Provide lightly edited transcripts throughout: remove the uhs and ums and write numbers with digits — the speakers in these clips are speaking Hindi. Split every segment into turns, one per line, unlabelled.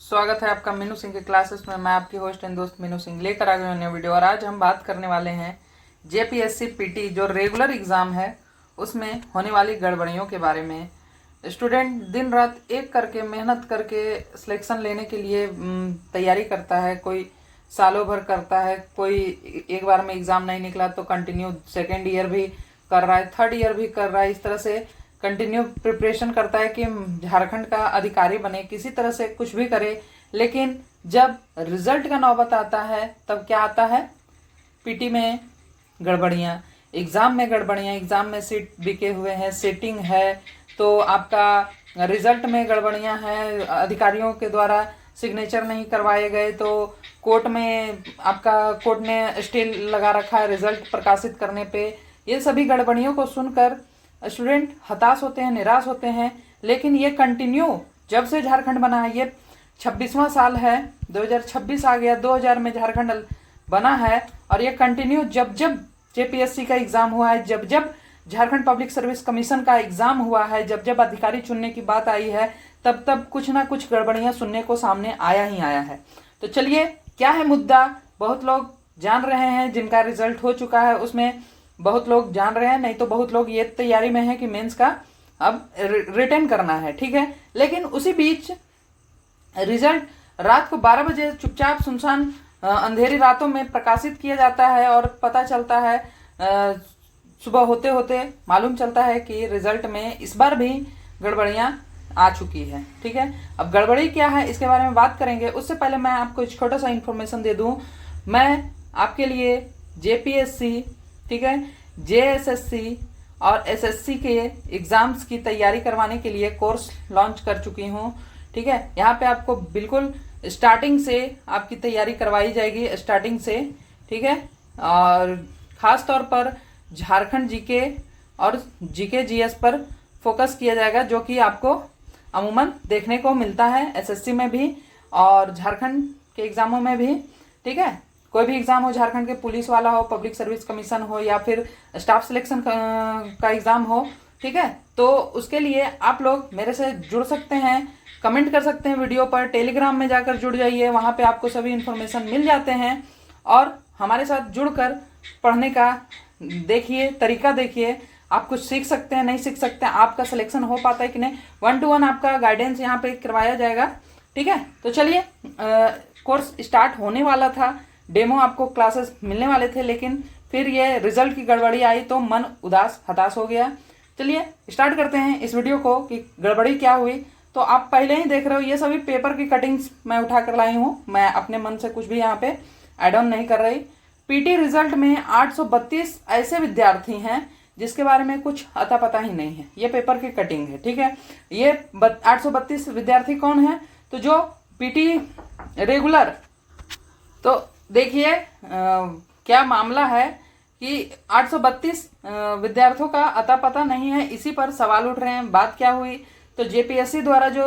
स्वागत है आपका मीनू सिंह के क्लासेस में। मैं आपकी होस्ट एंड दोस्त मीनू सिंह लेकर आ गए नया वीडियो। और आज हम बात करने वाले हैं जेपीएससी पीटी जो रेगुलर एग्ज़ाम है उसमें होने वाली गड़बड़ियों के बारे में। स्टूडेंट दिन रात एक करके मेहनत करके सिलेक्शन लेने के लिए तैयारी करता है। कोई सालों भर करता है, कोई एक बार में एग्ज़ाम नहीं निकला तो कंटिन्यू सेकेंड ईयर भी कर रहा है, थर्ड ईयर भी कर रहा है। इस तरह से कंटिन्यू प्रिपरेशन करता है कि झारखंड का अधिकारी बने, किसी तरह से कुछ भी करे। लेकिन जब रिजल्ट का नौबत आता है तब क्या आता है? पीटी में गड़बड़ियाँ, एग्ज़ाम में गड़बड़ियाँ, एग्ज़ाम में सीट बिके हुए हैं, सीटिंग है, तो आपका रिजल्ट में गड़बड़ियाँ हैं, अधिकारियों के द्वारा सिग्नेचर नहीं करवाए गए, तो कोर्ट में आपका कोर्ट ने स्टे लगा रखा है रिजल्ट प्रकाशित करने पे। ये सभी गड़बड़ियों को सुनकर स्टूडेंट हताश होते हैं, निराश होते हैं। लेकिन ये कंटिन्यू जब से झारखंड बना है, ये 26वां साल है, 2026 आ गया, 2000 में झारखंड बना है, और ये कंटिन्यू जब जब जेपीएससी का एग्ज़ाम हुआ है, जब जब झारखंड पब्लिक सर्विस कमीशन का एग्ज़ाम हुआ है, जब जब अधिकारी चुनने की बात आई है, तब तब कुछ ना कुछ गड़बड़ियाँ सुनने को सामने आया ही आया है। तो चलिए, क्या है मुद्दा, बहुत लोग जान रहे हैं, जिनका रिजल्ट हो चुका है उसमें बहुत लोग जान रहे हैं, नहीं तो बहुत लोग ये तैयारी में है कि मेंस का अब रिटर्न करना है, ठीक है। लेकिन उसी बीच रिजल्ट रात को 12 बजे चुपचाप सुनसान अंधेरी रातों में प्रकाशित किया जाता है, और पता चलता है सुबह होते होते मालूम चलता है कि रिजल्ट में इस बार भी गड़बड़ियाँ आ चुकी है, ठीक है। अब गड़बड़ी क्या है इसके बारे में बात करेंगे। उससे पहले मैं आपको एक छोटा सा इन्फॉर्मेशन दे दूं। मैं आपके लिए जेपीएससी, ठीक है, जेएसएससी और एसएससी के एग्ज़ाम्स की तैयारी करवाने के लिए कोर्स लॉन्च कर चुकी हूँ, ठीक है। यहाँ पे आपको बिल्कुल स्टार्टिंग से आपकी तैयारी करवाई जाएगी, स्टार्टिंग से, ठीक है। और ख़ास तौर पर झारखंड जीके और जीके जीएस पर फोकस किया जाएगा, जो कि आपको अमूमन देखने को मिलता है एसएससी में भी और झारखंड के एग्ज़ामों में भी, ठीक है। कोई भी एग्ज़ाम हो, झारखंड के पुलिस वाला हो, पब्लिक सर्विस कमीशन हो, या फिर स्टाफ सिलेक्शन का एग्ज़ाम हो, ठीक है, तो उसके लिए आप लोग मेरे से जुड़ सकते हैं, कमेंट कर सकते हैं वीडियो पर। टेलीग्राम में जाकर जुड़ जाइए, वहाँ पे आपको सभी इन्फॉर्मेशन मिल जाते हैं। और हमारे साथ जुड़कर पढ़ने का देखिए, तरीका देखिए, आप कुछ सीख सकते हैं, नहीं सीख सकते हैं, आपका सिलेक्शन हो पाता है कि नहीं, 1 to 1 आपका गाइडेंस यहाँ पे करवाया जाएगा, ठीक है। तो चलिए, कोर्स स्टार्ट होने वाला था, डेमो आपको क्लासेस मिलने वाले थे, लेकिन फिर ये रिजल्ट की गड़बड़ी आई तो मन उदास हताश हो गया। चलिए स्टार्ट करते हैं इस वीडियो को कि गड़बड़ी क्या हुई। तो आप पहले ही देख रहे हो, ये सभी पेपर की कटिंग्स मैं उठा कर लाई हूँ, मैं अपने मन से कुछ भी यहाँ पे ऐड ऑन नहीं कर रही। पीटी रिजल्ट में 832 ऐसे विद्यार्थी हैं जिसके बारे में कुछ अता पता ही नहीं है। ये पेपर की कटिंग है, ठीक है। ये 832 विद्यार्थी कौन है? तो जो पीटी रेगुलर, तो देखिए क्या मामला है कि 832 विद्यार्थियों का अता पता नहीं है, इसी पर सवाल उठ रहे हैं। बात क्या हुई? तो जेपीएससी द्वारा जो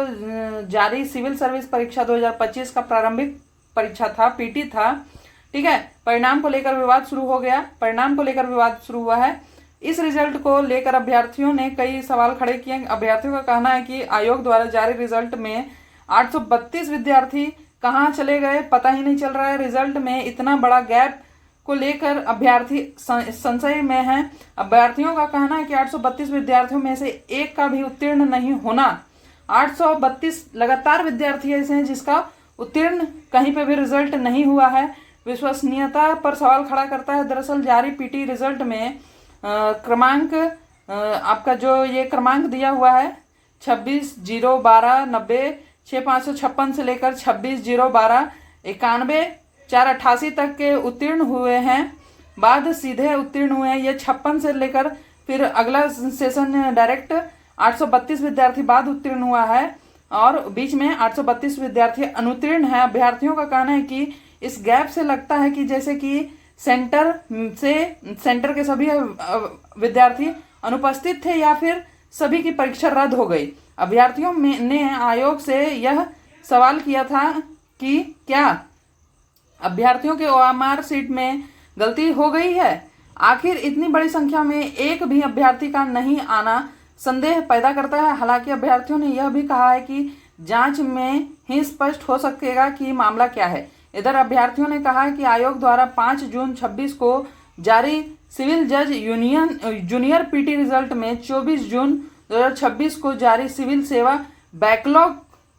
जारी सिविल सर्विस परीक्षा 2025 का प्रारंभिक परीक्षा था, पीटी था, ठीक है, परिणाम को लेकर विवाद शुरू हो गया, परिणाम को लेकर विवाद शुरू हुआ है। इस रिजल्ट को लेकर अभ्यर्थियों ने कई सवाल खड़े किए। अभ्यर्थियों का कहना है कि आयोग द्वारा जारी रिजल्ट में 832 विद्यार्थी कहाँ चले गए, पता ही नहीं चल रहा है। रिजल्ट में इतना बड़ा गैप को लेकर अभ्यर्थी संशय में हैं। अभ्यर्थियों का कहना है कि 832 विद्यार्थियों में से एक का भी उत्तीर्ण नहीं होना। 832 लगातार विद्यार्थी ऐसे हैं जिसका उत्तीर्ण कहीं पे भी रिजल्ट नहीं हुआ है। विश्वसनीयता पर सवाल खड़ा करता है। दरअसल जारी पीटी रिजल्ट में क्रमांक, आपका जो ये क्रमांक दिया हुआ है 26/0/12/90/6556 से लेकर 26/0/12/91/488 तक के उत्तीर्ण हुए हैं, बाद सीधे उत्तीर्ण हुए हैं। ये 56 से लेकर फिर अगला सेशन डायरेक्ट 832 विद्यार्थी बाद उत्तीर्ण हुआ है, और बीच में 832 विद्यार्थी अनुत्तीर्ण हैं। अभ्यर्थियों का कहना है कि इस गैप से लगता है कि जैसे कि सेंटर के सभी विद्यार्थी अनुपस्थित थे या फिर सभी की परीक्षा रद्द हो गई। अभ्यर्थियों ने आयोग से यह सवाल किया था कि क्या अभ्यर्थियों के ओएमआर सीट में गलती हो गई है। आखिर इतनी बड़ी संख्या में एक भी अभ्यर्थी का नहीं आना संदेह पैदा करता है। हालांकि अभ्यर्थियों ने यह भी कहा है कि जांच में ही स्पष्ट हो सकेगा कि मामला क्या है। इधर अभ्यर्थियों ने कहा कि आयोग द्वारा 5 जून 26 को जारी सिविल जज जूनियर पीटी रिजल्ट में 24 जून 2026 को जारी सिविल सेवा बैकलॉग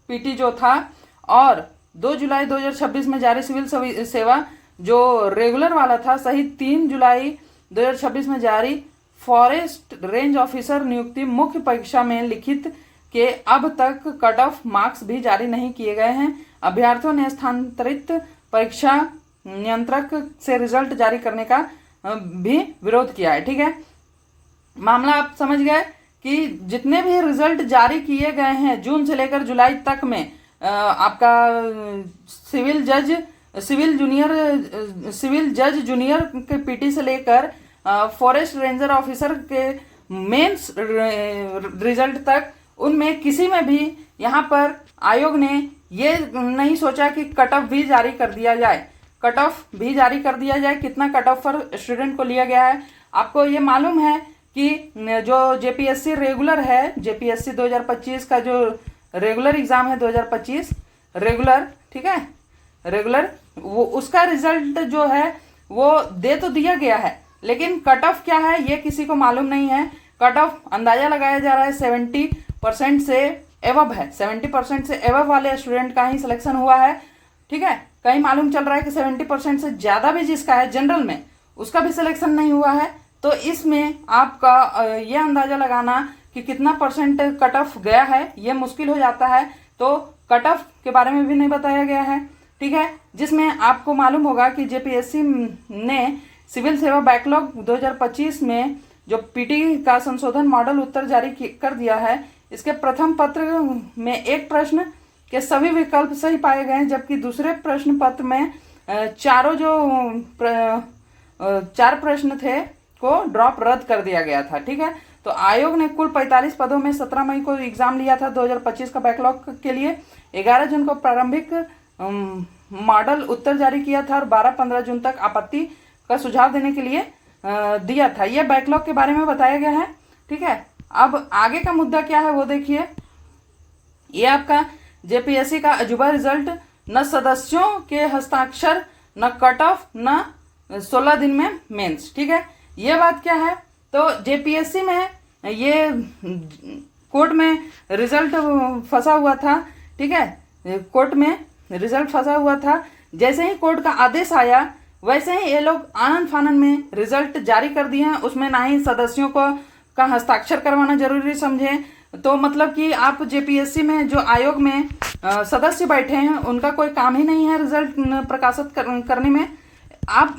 पीटी जो था और 2 जुलाई 2026 में जारी सिविल सेवा जो रेगुलर वाला था सहित 3 जुलाई 2026 में जारी फॉरेस्ट रेंज ऑफिसर नियुक्ति मुख्य परीक्षा में लिखित के अब तक कट ऑफ मार्क्स भी जारी नहीं किए गए हैं। अभ्यर्थियों ने स्थानांतरित परीक्षा नियंत्रक से रिजल्ट जारी करने का भी विरोध किया है। ठीक है, मामला आप समझ गए कि जितने भी रिजल्ट जारी किए गए हैं जून से लेकर जुलाई तक में आपका सिविल जज जूनियर के पीटी से लेकर फॉरेस्ट रेंजर ऑफिसर के मेंस रिजल्ट तक, उनमें किसी में भी यहाँ पर आयोग ने ये नहीं सोचा कि कट ऑफ भी जारी कर दिया जाए। कट ऑफ भी जारी कर दिया जाए, कितना कट ऑफ पर स्टूडेंट को लिया गया है। आपको ये मालूम है कि जो जेपीएससी रेगुलर है, जेपीएससी 2025 का जो रेगुलर एग्जाम है 2025 रेगुलर, ठीक है, रेगुलर, वो उसका रिजल्ट जो है वो दे तो दिया गया है, लेकिन कट ऑफ क्या है ये किसी को मालूम नहीं है। कट ऑफ अंदाजा लगाया जा रहा है 70% से एवब है, 70% से एवब वाले स्टूडेंट का ही सिलेक्शन हुआ है। ठीक है, कहीं मालूम चल रहा है कि 70% से ज़्यादा भी जिसका है जनरल में उसका भी सिलेक्शन नहीं हुआ है। तो इसमें आपका ये अंदाजा लगाना कि कितना परसेंट कट ऑफ गया है ये मुश्किल हो जाता है। तो कट ऑफ के बारे में भी नहीं बताया गया है। ठीक है, जिसमें आपको मालूम होगा कि जेपीएससी ने सिविल सेवा बैकलॉग 2025 में जो पीटी का संशोधन मॉडल उत्तर जारी कर दिया है, इसके प्रथम पत्र में एक प्रश्न के सभी विकल्प सही पाए गए, जबकि दूसरे प्रश्न पत्र में चार प्रश्न थे को ड्रॉप रद्द कर दिया गया था। ठीक है, तो आयोग ने कुल 45 पदों में 17 मई को एग्जाम लिया था 2025 का बैकलॉग के लिए। 11 जून को प्रारंभिक मॉडल उत्तर जारी किया था और 12-15 जून तक आपत्ति का सुझाव देने के लिए दिया था। यह बैकलॉग के बारे में बताया गया है। ठीक है, अब आगे का मुद्दा क्या है वो देखिए। ये आपका जेपीएससी का अजूबा रिजल्ट, न सदस्यों के हस्ताक्षर, न कट ऑफ, न 16 दिन में मेंस। ठीक है, ये बात क्या है, तो जेपीएससी में ये कोर्ट में रिजल्ट फंसा हुआ था। ठीक है, कोर्ट में रिजल्ट फंसा हुआ था। जैसे ही कोर्ट का आदेश आया वैसे ही ये लोग आनन फानन में रिजल्ट जारी कर दिए हैं। उसमें ना ही सदस्यों को का हस्ताक्षर करवाना जरूरी समझे। तो मतलब कि आप जेपीएससी में जो आयोग में सदस्य बैठे हैं उनका कोई काम ही नहीं है रिजल्ट प्रकाशित करने में। आप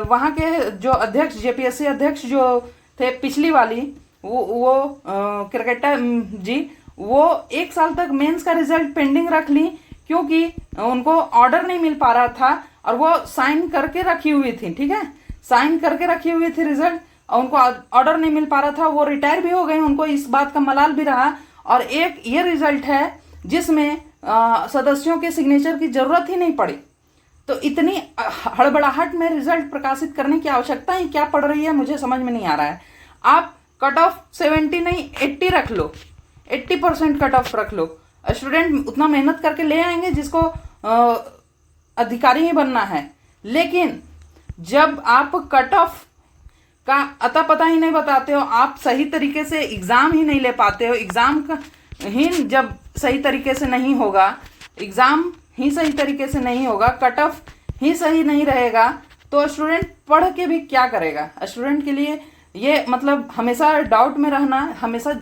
वहाँ के जो अध्यक्ष, जेपीएससी अध्यक्ष जो थे पिछली वाली, वो क्रिकेटर जी, वो 1 साल तक मेंस का रिजल्ट पेंडिंग रख ली, क्योंकि उनको ऑर्डर नहीं मिल पा रहा था और वो साइन करके रखी हुई थी। ठीक है, साइन करके रखी हुई थी रिजल्ट और उनको ऑर्डर नहीं मिल पा रहा था। वो रिटायर भी हो गए, उनको इस बात का मलाल भी रहा। और एक ये रिजल्ट है जिसमें सदस्यों के सिग्नेचर की जरूरत ही नहीं पड़ी। तो इतनी हड़बड़ाहट में रिजल्ट प्रकाशित करने की आवश्यकता ही क्या पड़ रही है, मुझे समझ में नहीं आ रहा है। आप कट ऑफ 70 नहीं 80 रख लो, 80% कट ऑफ रख लो। स्टूडेंट उतना मेहनत करके ले आएंगे जिसको अधिकारी ही बनना है, लेकिन जब आप कट ऑफ का अता पता ही नहीं बताते हो, आप सही तरीके से एग्जाम ही नहीं ले पाते हो, एग्जाम का ही जब सही तरीके से नहीं होगा, एग्जाम ही सही तरीके से नहीं होगा, कट ऑफ ही सही नहीं रहेगा, तो स्टूडेंट पढ़ के भी क्या करेगा। स्टूडेंट के लिए ये मतलब हमेशा डाउट में रहना, हमेशा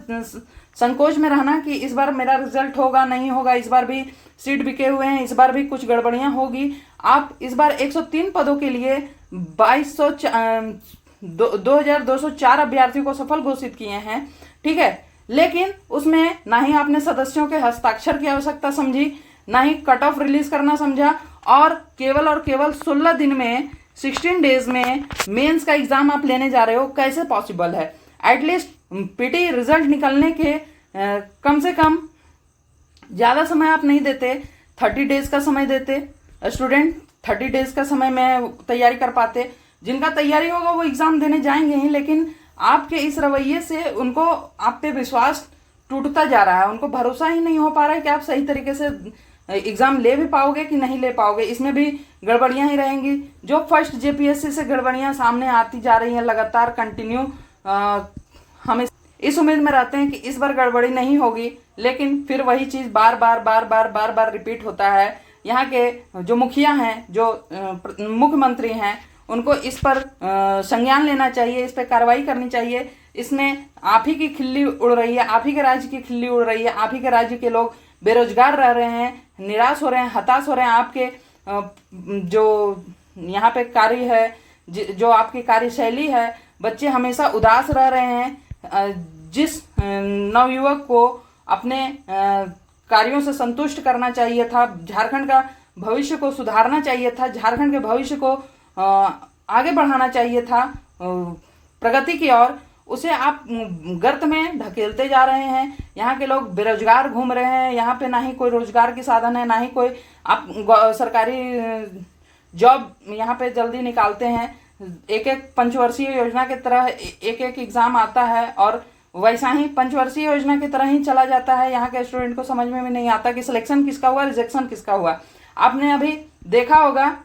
संकोच में रहना कि इस बार मेरा रिजल्ट होगा नहीं होगा, इस बार भी सीट बिके हुए हैं, इस बार भी कुछ गड़बड़ियां होगी। आप इस बार 103 पदों के लिए 2204 अभ्यर्थियों को सफल घोषित किए हैं। ठीक है, लेकिन उसमें ना ही आपने सदस्यों के हस्ताक्षर की आवश्यकता समझी, ना ही कट ऑफ रिलीज करना समझा, और केवल 16 दिन में 16 डेज में मेंस का एग्जाम आप लेने जा रहे हो, कैसे पॉसिबल है। एटलीस्ट पीटी रिजल्ट निकलने के कम से कम ज़्यादा समय आप नहीं देते, 30 डेज का समय देते। स्टूडेंट 30 डेज का समय में तैयारी कर पाते। जिनका तैयारी होगा वो एग्ज़ाम देने जाएंगे ही, लेकिन आपके इस रवैये से उनको आप पे विश्वास टूटता जा रहा है, उनको भरोसा ही नहीं हो पा रहा है कि आप सही तरीके से एग्ज़ाम ले भी पाओगे कि नहीं ले पाओगे। इसमें भी गड़बड़ियां ही रहेंगी। जो फर्स्ट जेपीएससी से गड़बड़ियां सामने आती जा रही हैं लगातार कंटिन्यू, हम इस उम्मीद में रहते हैं कि इस बार गड़बड़ी नहीं होगी, लेकिन फिर वही चीज़ बार बार रिपीट होता है। यहाँ के जो मुखिया हैं, जो मुख्यमंत्री हैं, उनको इस पर संज्ञान लेना चाहिए, इस पर कार्रवाई करनी चाहिए। इसमें आप ही की खिल्ली उड़ रही है, आप ही के राज्य की खिल्ली उड़ रही है, आप ही के राज्य के लोग बेरोजगार रह रहे हैं, निराश हो रहे हैं, हताश हो रहे हैं। आपके जो यहाँ पे कार्य है, जो आपकी कार्यशैली है, बच्चे हमेशा उदास रह रहे हैं। जिस नवयुवक को अपने कार्यों से संतुष्ट करना चाहिए था, झारखंड का भविष्य को सुधारना चाहिए था, झारखंड के भविष्य को आगे बढ़ाना चाहिए था प्रगति की ओर, उसे आप गर्त में धकेलते जा रहे हैं। यहाँ के लोग बेरोजगार घूम रहे हैं, यहाँ पे ना ही कोई रोजगार की साधन है, ना ही कोई आप सरकारी जॉब यहाँ पे जल्दी निकालते हैं। एक एक पंचवर्षीय योजना की तरह एक एक एग्ज़ाम आता है और वैसा ही पंचवर्षीय योजना की तरह ही चला जाता है। यहाँ के स्टूडेंट को समझ में भी नहीं आता कि सिलेक्शन किसका हुआ, रिजेक्शन किसका हुआ। आपने अभी देखा होगा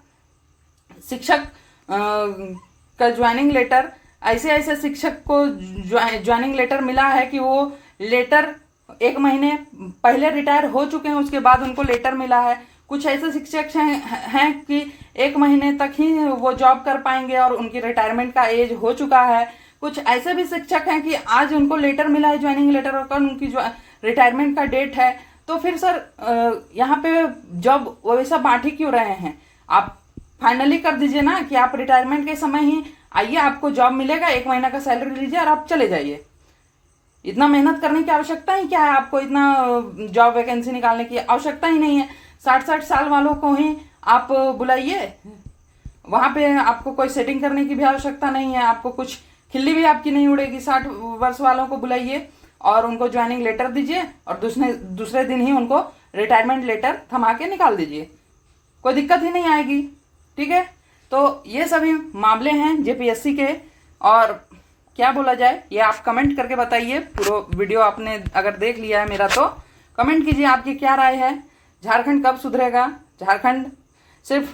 शिक्षक का ज्वाइनिंग लेटर, ऐसे शिक्षक को ज्वाइनिंग लेटर मिला है कि वो लेटर 1 महीने पहले रिटायर हो चुके हैं, उसके बाद उनको लेटर मिला है। कुछ ऐसे शिक्षक हैं कि 1 महीने तक ही वो जॉब कर पाएंगे और उनकी रिटायरमेंट का एज हो चुका है। कुछ ऐसे भी शिक्षक हैं कि आज उनको लेटर मिला है ज्वाइनिंग लेटर, और कल उनकी रिटायरमेंट का डेट है। तो फिर सर यहाँ पे जॉब वैसा बांट ही क्यों रहे हैं? आप फाइनली कर दीजिए ना कि आप रिटायरमेंट के समय ही आइए, आपको जॉब मिलेगा, 1 महीना का सैलरी लीजिए और आप चले जाइए। इतना मेहनत करने की आवश्यकता ही क्या है? आपको इतना जॉब वैकेंसी निकालने की आवश्यकता ही नहीं है। 60 साल वालों को ही आप बुलाइए, वहाँ पे आपको कोई सेटिंग करने की भी आवश्यकता नहीं है, आपको कुछ खिल्ली भी आपकी नहीं उड़ेगी। 60 वर्ष वालों को बुलाइए और उनको ज्वाइनिंग लेटर दीजिए और दूसरे दिन ही उनको रिटायरमेंट लेटर थमा के निकाल दीजिए, कोई दिक्कत ही नहीं आएगी। ठीक है, तो ये सभी मामले हैं जेपीएससी के, और क्या बोला जाए ये आप कमेंट करके बताइए। पूरा वीडियो आपने अगर देख लिया है मेरा तो कमेंट कीजिए, आपकी क्या राय है। झारखंड कब सुधरेगा? झारखंड सिर्फ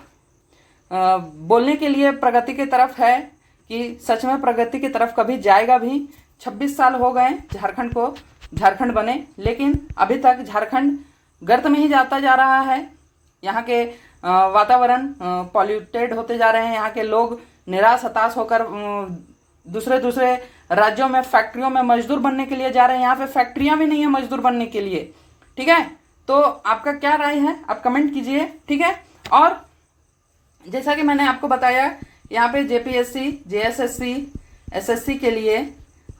बोलने के लिए प्रगति की तरफ है कि सच में प्रगति की तरफ कभी जाएगा भी? 26 साल हो गए झारखंड को झारखंड बने, लेकिन अभी तक झारखंड गर्त में ही जाता जा रहा है। यहाँ के वातावरण पॉल्यूटेड होते जा रहे हैं, यहाँ के लोग निराश हताश होकर दूसरे राज्यों में फैक्ट्रियों में मजदूर बनने के लिए जा रहे हैं। यहाँ पे फैक्ट्रियाँ भी नहीं है मजदूर बनने के लिए। ठीक है, तो आपका क्या राय है आप कमेंट कीजिए। ठीक है, और जैसा कि मैंने आपको बताया, यहाँ पे जेपीएससी, जेएसएससी, एसएससी के लिए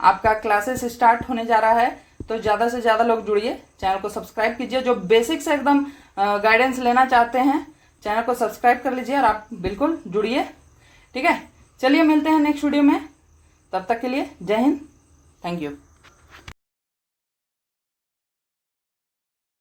आपका क्लासेस स्टार्ट होने जा रहा है, तो ज़्यादा से ज़्यादा लोग जुड़िए, चैनल को सब्सक्राइब कीजिए। जो बेसिक से एकदम गाइडेंस लेना चाहते हैं, चैनल को सब्सक्राइब कर लीजिए और आप बिल्कुल जुड़िए। ठीक है, चलिए मिलते हैं नेक्स्ट वीडियो में, तब तक के लिए जय हिंद, थैंक यू।